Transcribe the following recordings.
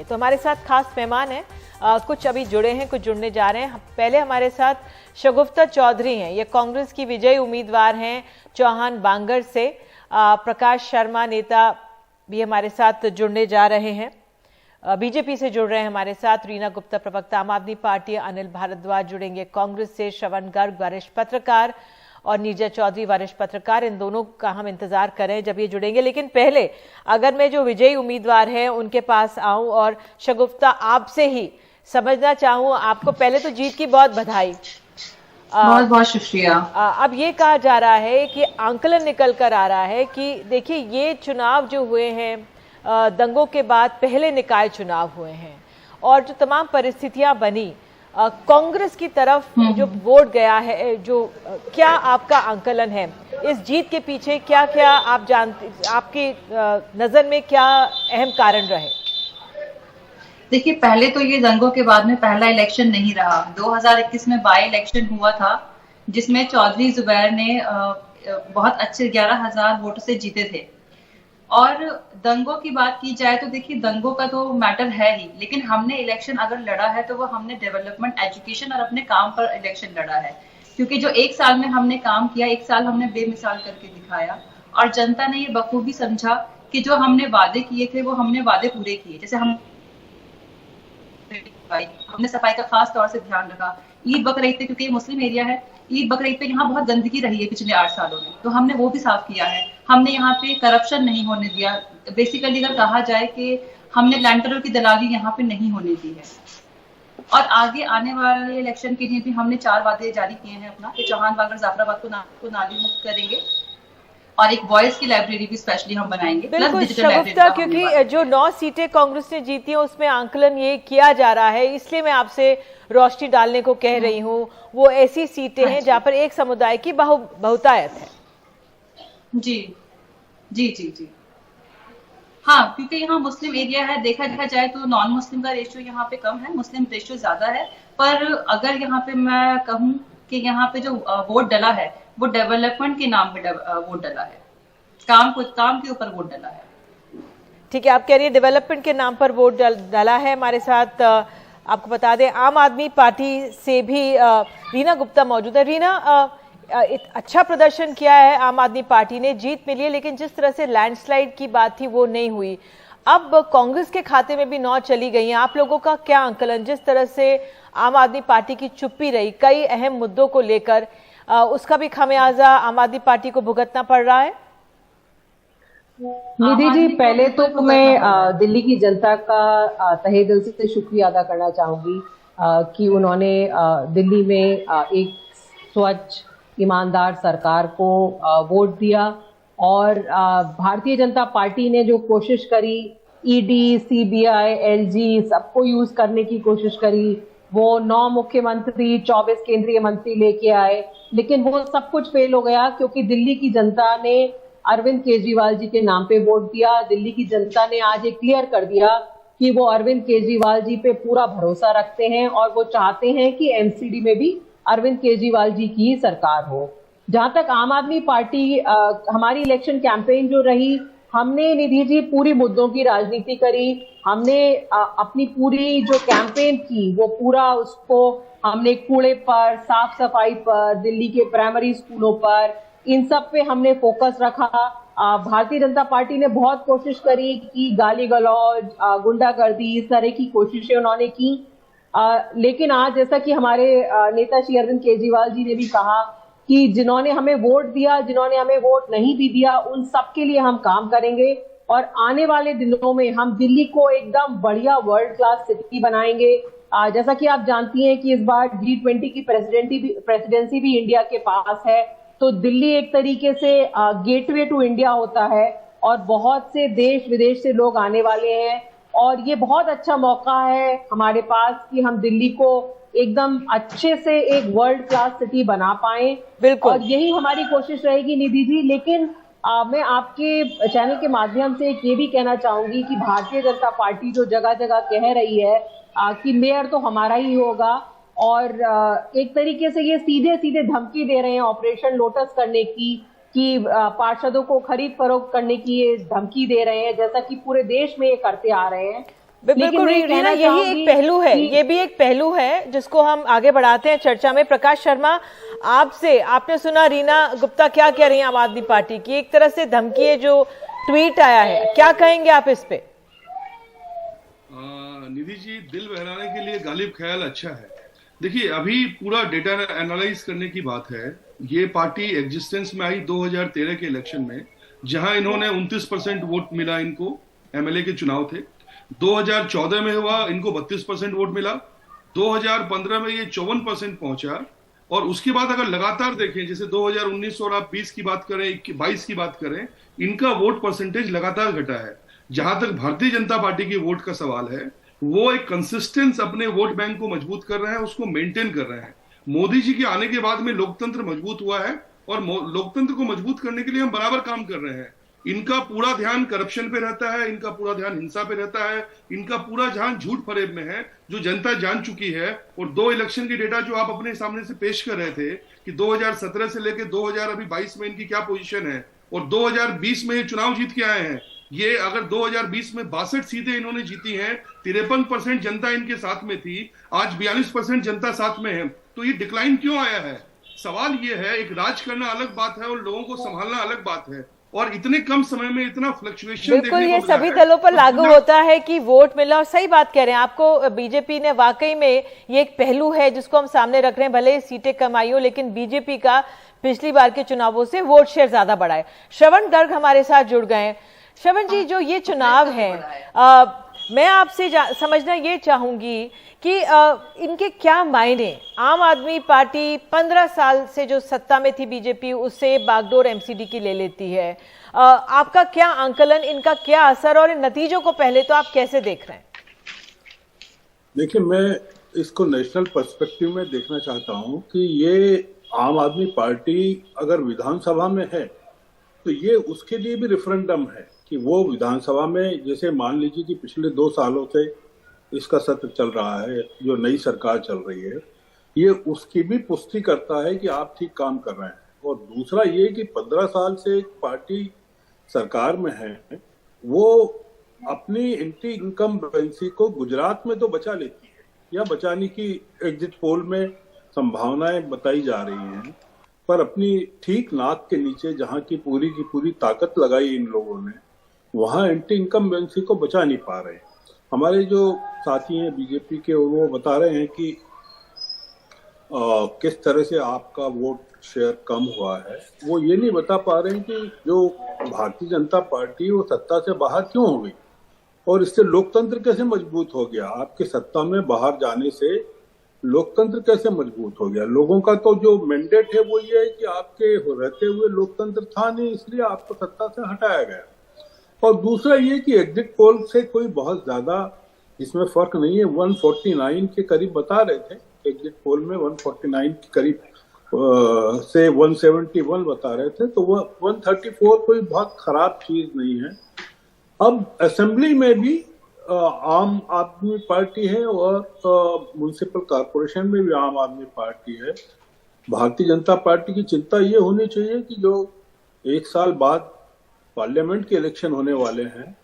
जानेंगे। तो हमारे साथ खास मेहमान हैं, कुछ अभी जुड़े हैं, कुछ जुड़ने जा रहे हैं। पहले हमारे साथ शगुफ्ता चौधरी हैं, ये कांग्रेस की विजयी उम्मीदवार हैं चौहान बांगर से। प्रकाश शर्मा नेता भी हमारे साथ जुड़ने जा रहे हैं, बीजेपी से जुड़ रहे हैं हमारे साथ। रीना गुप्ता प्रवक्ता आम आदमी पार्टी, अनिल भारद्वाज जुड़ेंगे कांग्रेस से, श्रवण गर्ग वरिष्ठ पत्रकार और नीरजा चौधरी वरिष्ठ पत्रकार। इन दोनों का हम इंतजार करें जब ये जुड़ेंगे। लेकिन पहले अगर मैं जो विजयी उम्मीदवार हैं उनके पास आऊं और शगुफ्ता आपसे ही समझना चाहूं, आपको पहले तो जीत की बहुत बधाई, बहुत बहुत शुक्रिया। अब ये कहा जा रहा है कि आंकलन निकल कर आ रहा है कि देखिए ये चुनाव जो हुए हैं दंगों के बाद पहले निकाय चुनाव हुए हैं और जो तमाम परिस्थितियां बनी, कांग्रेस की तरफ जो वोट गया है, जो क्या आपका आंकलन है इस जीत के पीछे? क्या क्या आप जानते, आपकी नजर में क्या अहम कारण रहे? देखिए, पहले तो ये दंगों के बाद में पहला इलेक्शन नहीं रहा। 2021 में बाई इलेक्शन हुआ था जिसमें चौधरी जुबैर ने बहुत अच्छे 11,000 वोट से जीते थे। और दंगों की बात की जाए तो देखिए, दंगों का तो मैटर है ही, लेकिन हमने इलेक्शन अगर लड़ा है तो वो हमने डेवलपमेंट, एजुकेशन और अपने काम पर इलेक्शन लड़ा है। क्योंकि जो एक साल में हमने काम किया, एक साल हमने बेमिसाल करके दिखाया और जनता ने ये बखूबी समझा कि जो हमने वादे किए थे वो हमने वादे पूरे किए। जैसे हमने सफाई का खास तौर से ध्यान रखा। ईद बकरीद पे, क्योंकि ये मुस्लिम एरिया है, ईद बकरीद पे यहाँ बहुत गंदगी रही है पिछले 8 सालों में, तो हमने वो भी साफ किया है। हमने यहाँ पे करप्शन नहीं होने दिया। बेसिकली अगर कहा जाए कि हमने लैंडरों की दलाली यहाँ पे नहीं होने दी है। और आगे आने वाले इलेक्शन के लिए भी हमने 4 वादे जारी किए हैं अपना, कि चौहान बांगर जाफराबाद को नाली मुक्त करेंगे और एक बॉयज की लाइब्रेरी भी स्पेशली हम बनाएंगे। बिल्कुल शगुफ्ता, क्योंकि जो 9 सीटें कांग्रेस ने जीती हैं उसमें आंकलन ये किया जा रहा है, इसलिए मैं आपसे रोशनी डालने को कह रही हूँ। वो ऐसी सीटें हैं जहां पर एक समुदाय की बहुतायत है। जी जी जी जी हाँ, क्योंकि यहाँ मुस्लिम एरिया है। देखा जाए तो नॉन मुस्लिम का रेशियो यहाँ पे कम है, मुस्लिम रेशियो ज्यादा है। पर अगर यहाँ पे मैं कहूँ कि यहाँ पे जो वोट डला है वो डेवलपमेंट के नाम पे वोट डला है, काम के ऊपर वोट डला है। ठीक है, आप कह रही है डेवलपमेंट के नाम पर वोट डाला है। हमारे साथ आपको बता दें आम आदमी पार्टी से भी रीना गुप्ता मौजूद है। रीना, अच्छा प्रदर्शन किया है आम आदमी पार्टी ने, जीत मिली है, लेकिन जिस तरह से लैंडस्लाइड की बात थी वो नहीं हुई। अब कांग्रेस के खाते में भी 9 चली गई हैं। आप लोगों का क्या आंकलन, जिस तरह से आम आदमी पार्टी की चुप्पी रही कई अहम मुद्दों को लेकर, उसका भी खामियाजा आम आदमी पार्टी को भुगतना पड़ रहा है? निधि जी, पहले तो मैं दिल्ली की जनता का तहे दिल से शुक्रिया अदा करना चाहूंगी कि उन्होंने दिल्ली में एक स्वच्छ ईमानदार सरकार को वोट दिया और भारतीय जनता पार्टी ने जो कोशिश करी, ईडी, सीबीआई, एलजी सबको यूज करने की कोशिश करी। वो 9 मुख्यमंत्री, 24 केंद्रीय मंत्री लेके आए, लेकिन वो सब कुछ फेल हो गया क्योंकि दिल्ली की जनता ने अरविंद केजरीवाल जी के नाम पे वोट दिया। दिल्ली की जनता ने आज एक क्लियर कर दिया कि वो अरविंद केजरीवाल जी पे पूरा भरोसा रखते हैं और वो चाहते हैं कि एमसीडी में भी अरविंद केजरीवाल जी की ही सरकार हो। जहां तक आम आदमी पार्टी, हमारी इलेक्शन कैंपेन जो रही, हमने निधि जी पूरी मुद्दों की राजनीति करी। हमने अपनी पूरी जो कैंपेन की वो पूरा उसको हमने कूड़े पर, साफ सफाई पर, दिल्ली के प्राइमरी स्कूलों पर, इन सब पे हमने फोकस रखा। भारतीय जनता पार्टी ने बहुत कोशिश करी कि गाली गलौज, गुंडागर्दी, इस तरह की कोशिशें उन्होंने की। लेकिन आज जैसा कि हमारे नेता श्री अरविंद केजरीवाल जी ने भी कहा कि जिन्होंने हमें वोट दिया, जिन्होंने हमें वोट नहीं भी दिया, उन सब के लिए हम काम करेंगे और आने वाले दिनों में हम दिल्ली को एकदम बढ़िया वर्ल्ड क्लास सिटी बनाएंगे। जैसा कि आप जानती हैं कि इस बार G20 की प्रेसिडेंसी भी इंडिया के पास है, तो दिल्ली एक तरीके से गेटवे टू इंडिया होता है और बहुत से देश विदेश से लोग आने वाले हैं और ये बहुत अच्छा मौका है हमारे पास कि हम दिल्ली को एकदम अच्छे से एक वर्ल्ड क्लास सिटी बना पाएं। बिल्कुल, और यही हमारी कोशिश रहेगी निधि जी। लेकिन मैं आपके चैनल के माध्यम से ये भी कहना चाहूंगी कि भारतीय जनता पार्टी जो जगह जगह कह रही है कि मेयर तो हमारा ही होगा और एक तरीके से ये सीधे सीधे धमकी दे रहे हैं ऑपरेशन लोटस करने की, कि पार्षदों को खरीद फरोख्त करने की ये धमकी दे रहे हैं, जैसा कि पूरे देश में ये करते आ रहे हैं। बिल्कुल रीना, यही एक पहलू है, ये भी एक पहलू है जिसको हम आगे बढ़ाते हैं चर्चा में। प्रकाश शर्मा, आपसे, आपने सुना रीना गुप्ता क्या कह रही हैं आम आदमी पार्टी की, एक तरह से धमकी है जो ट्वीट आया है, क्या कहेंगे आप इस पे? निधि जी, दिल बहलाने के लिए गालिब ख्याल अच्छा है। देखिए, अभी पूरा डेटा एनालाइज करने की बात है। ये पार्टी एग्जिस्टेंस में आई 2013 के इलेक्शन में, जहां इन्होंने 29% वोट मिला, इनको एमएलए के चुनाव थे। 2014 में हुआ, इनको 32% वोट मिला। 2015 में ये 54% पहुंचा। और उसके बाद अगर लगातार देखें, जैसे 2019 और आप 20 की बात करें, 22 की बात करें, इनका वोट परसेंटेज लगातार घटा है। जहां तक भारतीय जनता पार्टी की वोट का सवाल है, वो एक कंसिस्टेंस अपने वोट बैंक को मजबूत कर रहे हैं, उसको मेंटेन कर रहे हैं। मोदी जी के आने के बाद में लोकतंत्र मजबूत हुआ है, और लोकतंत्र को मजबूत करने के लिए हम बराबर काम कर रहे हैं। इनका पूरा ध्यान करप्शन पे रहता है, इनका पूरा ध्यान हिंसा पे रहता है, इनका पूरा ध्यान झूठ फरेब में है, जो जनता जान चुकी है। और 2 इलेक्शन की डेटा जो आप अपने सामने से पेश कर रहे थे कि 2017 से लेकर 2022 में इनकी क्या पोजीशन है, और 2020 में ये चुनाव जीत के आए हैं। ये अगर 2020 में 62 सीटें इन्होंने जीती हैं, 53% जनता इनके साथ में थी, आज 42% जनता साथ में है, तो ये डिक्लाइन क्यों आया है? सवाल ये है, एक राज करना अलग बात है और लोगों को संभालना अलग बात है, और इतने कम समय में इतना फ्लक्चुएशन बिल्कुल ये सभी दलों पर लागू होता है कि वोट मिला। और सही बात कह रहे हैं आपको, बीजेपी ने वाकई में ये एक पहलू है जिसको हम सामने रख रहे हैं, भले सीटें कम आई हो, लेकिन बीजेपी का पिछली बार के चुनावों से वोट शेयर ज्यादा बढ़ा है। श्रवण गर्ग हमारे साथ जुड़ गए हैं। श्रवण जी, जो ये चुनाव है, मैं आपसे समझना ये चाहूंगी कि इनके क्या मायने। आम आदमी पार्टी 15 साल से जो सत्ता में थी बीजेपी, उससे बागडोर एमसीडी की ले लेती है। आपका क्या आंकलन, इनका क्या असर, और इन नतीजों को पहले तो आप कैसे देख रहे हैं? देखिए, मैं इसको नेशनल पर्सपेक्टिव में देखना चाहता हूं कि ये आम आदमी पार्टी अगर विधानसभा में है तो ये उसके लिए भी रेफरेंडम है कि वो विधानसभा में, जैसे मान लीजिए कि पिछले 2 सालों से इसका सत्र चल रहा है, जो नई सरकार चल रही है, ये उसकी भी पुष्टि करता है कि आप ठीक काम कर रहे हैं। और दूसरा ये कि 15 साल से एक पार्टी सरकार में है, वो अपनी एंटी इनकम्बेंसी को गुजरात में तो बचा लेती है, या बचाने की एग्जिट पोल में संभावनाएं बताई जा रही हैं, पर अपनी ठीक नाक के नीचे जहां की पूरी ताकत लगाई इन लोगों ने, वहां एंटी इनकम्बेंसी को बचा नहीं पा रहे। हमारे जो साथी हैं बीजेपी के, वो बता रहे हैं कि किस तरह से आपका वोट शेयर कम हुआ है। वो ये नहीं बता पा रहे हैं कि जो भारतीय जनता पार्टी वो सत्ता से बाहर क्यों हो गई, और इससे लोकतंत्र कैसे मजबूत हो गया। आपके सत्ता में बाहर जाने से लोकतंत्र कैसे मजबूत हो गया। लोगों का तो जो मैंडेट है वो ये है कि आपके रहते हुए लोकतंत्र था नहीं, इसलिए आपको सत्ता से हटाया गया। और दूसरा ये कि एग्जिट पोल से कोई बहुत ज्यादा इसमें फर्क नहीं है। 149 के करीब बता रहे थे एग्जिट पोल में, 149 के करीब से 171 बता रहे थे, तो वो 134 कोई बहुत खराब चीज नहीं है। अब असेंबली में भी आम आदमी पार्टी है, और म्युनिसिपल कॉर्पोरेशन में भी आम आदमी पार्टी है। भारतीय जनता पार्टी की चिंता ये होनी चाहिए कि जो 1 साल बाद पार्लियामेंट के इलेक्शन होने वाले हैं,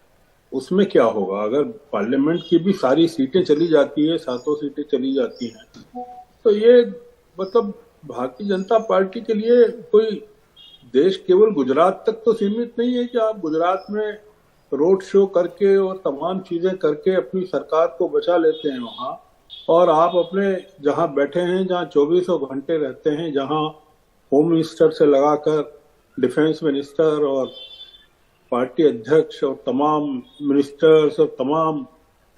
उसमें क्या होगा। अगर पार्लियामेंट की भी सारी सीटें चली जाती है, 7 सीटें चली जाती हैं, तो ये मतलब भारतीय जनता पार्टी के लिए कोई देश केवल गुजरात तक तो सीमित नहीं है कि आप गुजरात में रोड शो करके और तमाम चीजें करके अपनी सरकार को बचा लेते हैं वहां, और आप अपने जहां बैठे हैं, जहां 24 घंटे रहते हैं, जहां होम मिनिस्टर से लगाकर डिफेंस मिनिस्टर और पार्टी अध्यक्ष और तमाम मिनिस्टर्स और तमाम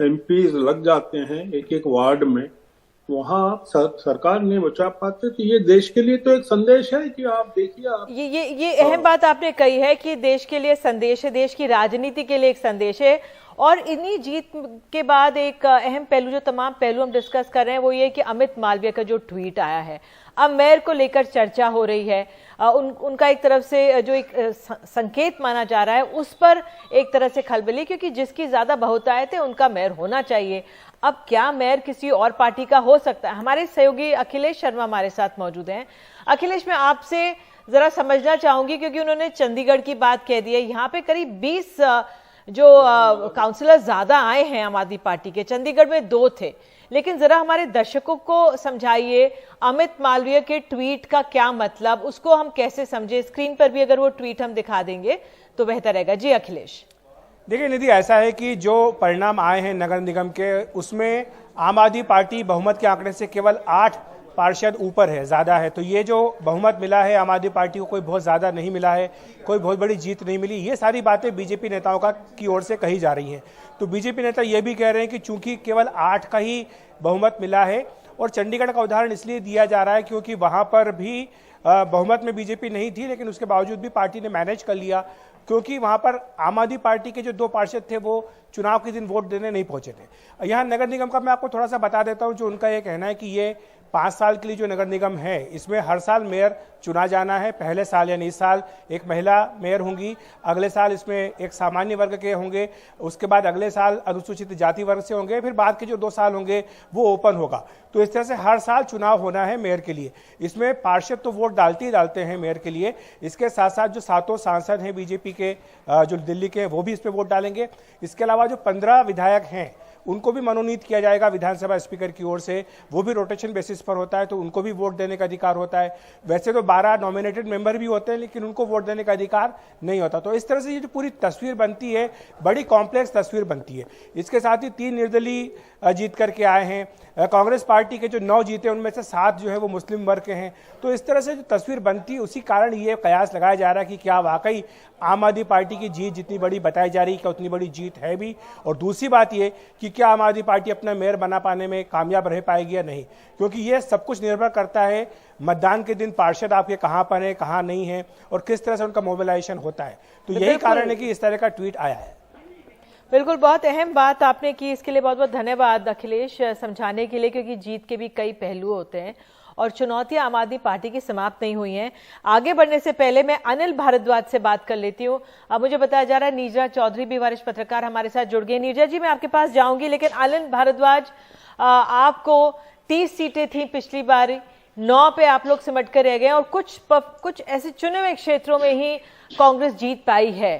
एमपीज लग जाते हैं एक एक वार्ड में, वहां सरकार नहीं बचा पाते। तो ये देश के लिए तो एक संदेश है कि आप देखिए, आप ये अहम बात आपने कही है कि देश के लिए संदेश है, देश की राजनीति के लिए एक संदेश है। और इन्हीं जीत के बाद एक अहम पहलू, जो तमाम पहलू हम डिस्कस कर रहे हैं, वो ये कि अमित मालवीय का जो ट्वीट आया है, अब मेयर को लेकर चर्चा हो रही है। उनका एक तरफ से जो एक संकेत माना जा रहा है, उस पर एक तरह से खलबली, क्योंकि जिसकी ज्यादा बहुतायत है उनका मेयर होना चाहिए। अब क्या मेयर किसी और पार्टी का हो सकता है? हमारे सहयोगी अखिलेश शर्मा हमारे साथ मौजूद हैं। अखिलेश, मैं आपसे जरा समझना चाहूंगी, क्योंकि उन्होंने चंडीगढ़ की बात कह दी है। यहाँ पे करीब 20 जो काउंसलर ज्यादा आए हैं आम आदमी पार्टी के, चंडीगढ़ में 2 थे, लेकिन जरा हमारे दर्शकों को समझाइए अमित मालवीय के ट्वीट का क्या मतलब, उसको हम कैसे समझे। स्क्रीन पर भी अगर वो ट्वीट हम दिखा देंगे तो बेहतर रहेगा। जी अखिलेश। देखिए निधि, ऐसा है कि जो परिणाम आए हैं नगर निगम के, उसमें आम आदमी पार्टी बहुमत के आंकड़े से केवल 8 पार्षद ऊपर है, ज्यादा है। तो ये जो बहुमत मिला है आम आदमी पार्टी को, कोई बहुत ज्यादा नहीं मिला है, कोई बहुत बड़ी जीत नहीं मिली। ये सारी बातें बीजेपी नेताओं की ओर से कही जा रही हैं। तो बीजेपी नेता ये भी कह रहे हैं कि चूंकि केवल 8 का ही बहुमत मिला है, और चंडीगढ़ का उदाहरण इसलिए दिया जा रहा है क्योंकि वहां पर भी बहुमत में बीजेपी नहीं थी, लेकिन उसके बावजूद भी पार्टी ने मैनेज कर लिया, क्योंकि वहां पर आम आदमी पार्टी के जो 2 पार्षद थे वो चुनाव के दिन वोट देने नहीं पहुंचे थे। यहाँ नगर निगम का मैं आपको थोड़ा सा बता देता हूं। जो उनका ये कहना है कि ये 5 साल के लिए जो नगर निगम है, इसमें हर साल मेयर चुना जाना है। पहले साल यानी इस साल एक महिला मेयर होंगी, अगले साल इसमें एक सामान्य वर्ग के होंगे, उसके बाद अगले साल अनुसूचित जाति वर्ग से होंगे, फिर बाद के जो 2 साल होंगे वो ओपन होगा। तो इस तरह से हर साल चुनाव होना है मेयर के लिए। इसमें पार्षद तो वोट डालते ही डालते हैं मेयर के लिए, इसके साथ साथ जो 7 सांसद हैं बीजेपी के जो दिल्ली के, वो भी इस पर वोट डालेंगे। इसके अलावा जो 15 विधायक हैं उनको भी मनोनीत किया जाएगा विधानसभा स्पीकर की ओर से, वो भी रोटेशन बेसिस पर होता है, तो उनको भी वोट देने का अधिकार होता है। वैसे तो 12 नॉमिनेटेड मेंबर भी होते हैं, लेकिन उनको वोट देने का अधिकार नहीं होता। तो इस तरह से ये जो पूरी तस्वीर बनती है, बड़ी कॉम्प्लेक्स तस्वीर बनती है। इसके साथ ही 3 निर्दलीय जीत करके आए हैं। कांग्रेस पार्टी के जो 9 जीते उनमें से 7 जो है वो मुस्लिम वर्ग के हैं। तो इस तरह से जो तस्वीर बनती है, उसी कारण ये कयास लगाया जा रहा है कि क्या वाकई आम आदमी पार्टी की जीत जितनी बड़ी बताई जा रही है, क्या उतनी बड़ी जीत है भी। और दूसरी बात ये कि क्या आम आदमी पार्टी अपना मेयर बना पाने में कामयाब रह पाएगी या नहीं, क्योंकि ये सब कुछ निर्भर करता है मतदान के दिन पार्षद आपके कहां पर है, कहां नहीं है, और किस तरह से उनका मोबिलाइजेशन होता है। तो यही कारण है कि इस तरह का ट्वीट आया है। बिल्कुल, बहुत अहम बात आपने की, इसके लिए बहुत बहुत धन्यवाद अखिलेश समझाने के लिए, क्योंकि जीत के भी कई पहलू होते हैं और चुनौतियां आम आदमी पार्टी की समाप्त नहीं हुई हैं। आगे बढ़ने से पहले मैं अनिल भारद्वाज से बात कर लेती हूं। अब मुझे बताया जा रहा है नीरजा चौधरी भी वरिष्ठ पत्रकार हमारे साथ जुड़ गए। नीरजा जी, मैं आपके पास जाऊंगी, लेकिन अनिल भारद्वाज, आपको 30 सीटें थी पिछली बार, 9 पे आप लोग सिमट कर रह गए और कुछ ऐसे चुने हुए क्षेत्रों में ही कांग्रेस जीत पाई है।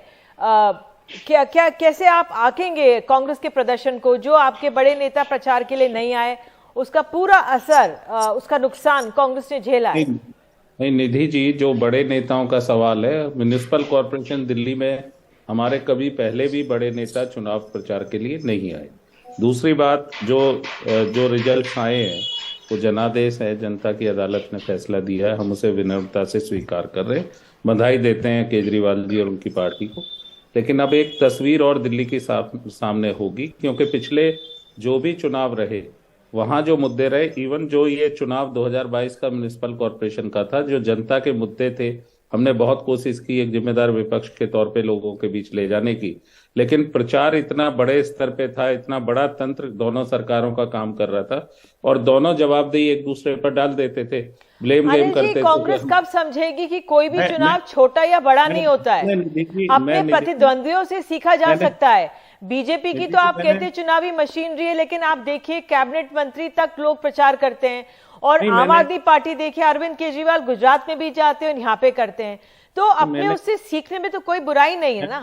कैसे आप आंकेंगे कांग्रेस के प्रदर्शन को? जो आपके बड़े नेता प्रचार के लिए नहीं आए, उसका पूरा असर, उसका नुकसान कांग्रेस ने झेला है। नहीं निधि जी, जो बड़े नेताओं का सवाल है, म्युनिसिपल कॉर्पोरेशन दिल्ली में हमारे कभी पहले भी बड़े नेता चुनाव प्रचार के लिए नहीं आए। दूसरी बात, जो रिजल्ट आए हैं वो जनादेश है, जनता की अदालत ने फैसला दिया है, हम उसे विनम्रता से स्वीकार कर रहे हैं, बधाई देते हैं केजरीवाल जी और उनकी पार्टी को। लेकिन अब एक तस्वीर और दिल्ली की सामने होगी, क्योंकि पिछले जो भी चुनाव रहे वहां जो मुद्दे रहे, इवन जो ये चुनाव 2022 का म्युनिसिपल कॉर्पोरेशन का था, जो जनता के मुद्दे थे, हमने बहुत कोशिश की एक जिम्मेदार विपक्ष के तौर पे लोगों के बीच ले जाने की, लेकिन प्रचार इतना बड़े स्तर पे था, इतना बड़ा तंत्र दोनों सरकारों का काम कर रहा था, और दोनों जवाबदेही एक दूसरे पर डाल देते थे, ब्लेम गेम करते थे। कांग्रेस कब समझेगी कि कोई भी चुनाव छोटा या बड़ा नहीं होता है, अपने प्रतिद्वंदियों से सीखा जा सकता है। बीजेपी की तो आप कहते हैं चुनावी मशीनरी है, लेकिन आप देखिए कैबिनेट मंत्री तक लोग प्रचार करते हैं, और आम आदमी पार्टी देखिए अरविंद केजरीवाल गुजरात में भी जाते हैं, यहाँ पे करते हैं। तो अपने उससे सीखने में तो कोई बुराई नहीं है ना।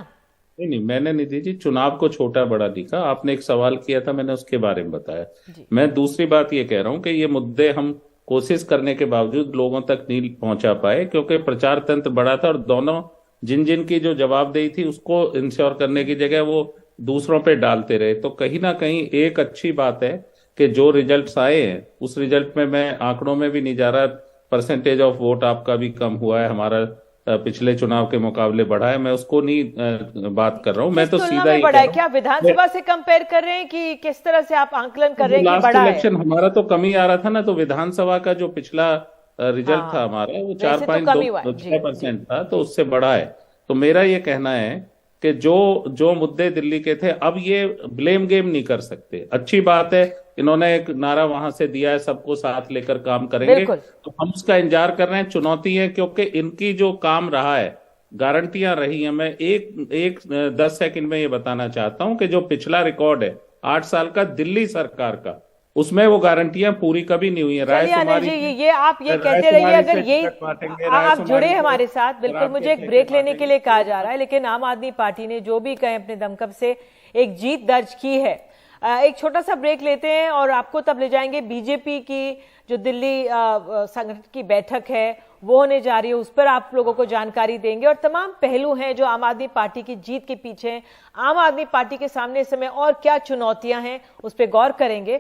नहीं, मैंने निधि जी चुनाव को छोटा बड़ा दिखा, आपने एक सवाल किया था, मैंने उसके बारे में बताया। मैं दूसरी बात ये कह रहा हूँ कि ये मुद्दे हम कोशिश करने के बावजूद लोगों तक नहीं पहुंचा पाए, क्योंकि प्रचार तंत्र बड़ा था, और दोनों जिन की जो जवाबदेही थी उसको इंश्योर करने की जगह वो दूसरों पे डालते रहे। तो कहीं ना कहीं एक अच्छी बात है कि जो रिजल्ट्स आए हैं उस रिजल्ट में, मैं आंकड़ों में भी नहीं जा रहा, परसेंटेज ऑफ वोट आपका भी कम हुआ है, हमारा पिछले चुनाव के मुकाबले बढ़ा है, मैं उसको नहीं बात कर रहा हूँ, मैं तो सीधा ही बढ़ा है। क्या विधानसभा से कंपेयर कर रहे हैं कि किस तरह से आप आंकलन कर रहे हैं कि बड़ा है? इलेक्शन हमारा तो कम ही आ रहा था ना, तो विधानसभा का जो पिछला रिजल्ट था हमारा वो 4.2% था, तो उससे बड़ा है। तो मेरा ये कहना है कि जो मुद्दे दिल्ली के थे, अब ये ब्लेम गेम नहीं कर सकते। अच्छी बात है, इन्होंने एक नारा वहां से दिया है, सबको साथ लेकर काम करेंगे, तो हम उसका इंतजार कर रहे हैं। चुनौती है क्योंकि इनकी जो काम रहा है, गारंटियां रही हैं। मैं एक 10 सेकंड में ये बताना चाहता हूं कि जो पिछला रिकॉर्ड है 8 साल का दिल्ली सरकार का, उसमें वो गारंटियां पूरी कभी नहीं हुई है। चलिए अनिल जी, ये आप ये कहते रहिए, अगर यही आप जुड़े हमारे साथ, बिल्कुल मुझे एक ब्रेक लेने के लिए कहा जा रहा है, लेकिन आम आदमी पार्टी ने जो भी कहे अपने दमखम से एक जीत दर्ज की है। एक छोटा सा ब्रेक लेते हैं और आपको तब ले जाएंगे बीजेपी की जो दिल्ली संगठन की बैठक है वो होने जा रही है, उस पर आप लोगों को जानकारी देंगे और तमाम पहलू हैं जो आम आदमी पार्टी की जीत के पीछे हैं। आम आदमी पार्टी के सामने इस समय और क्या चुनौतियां हैं उस पर गौर करेंगे।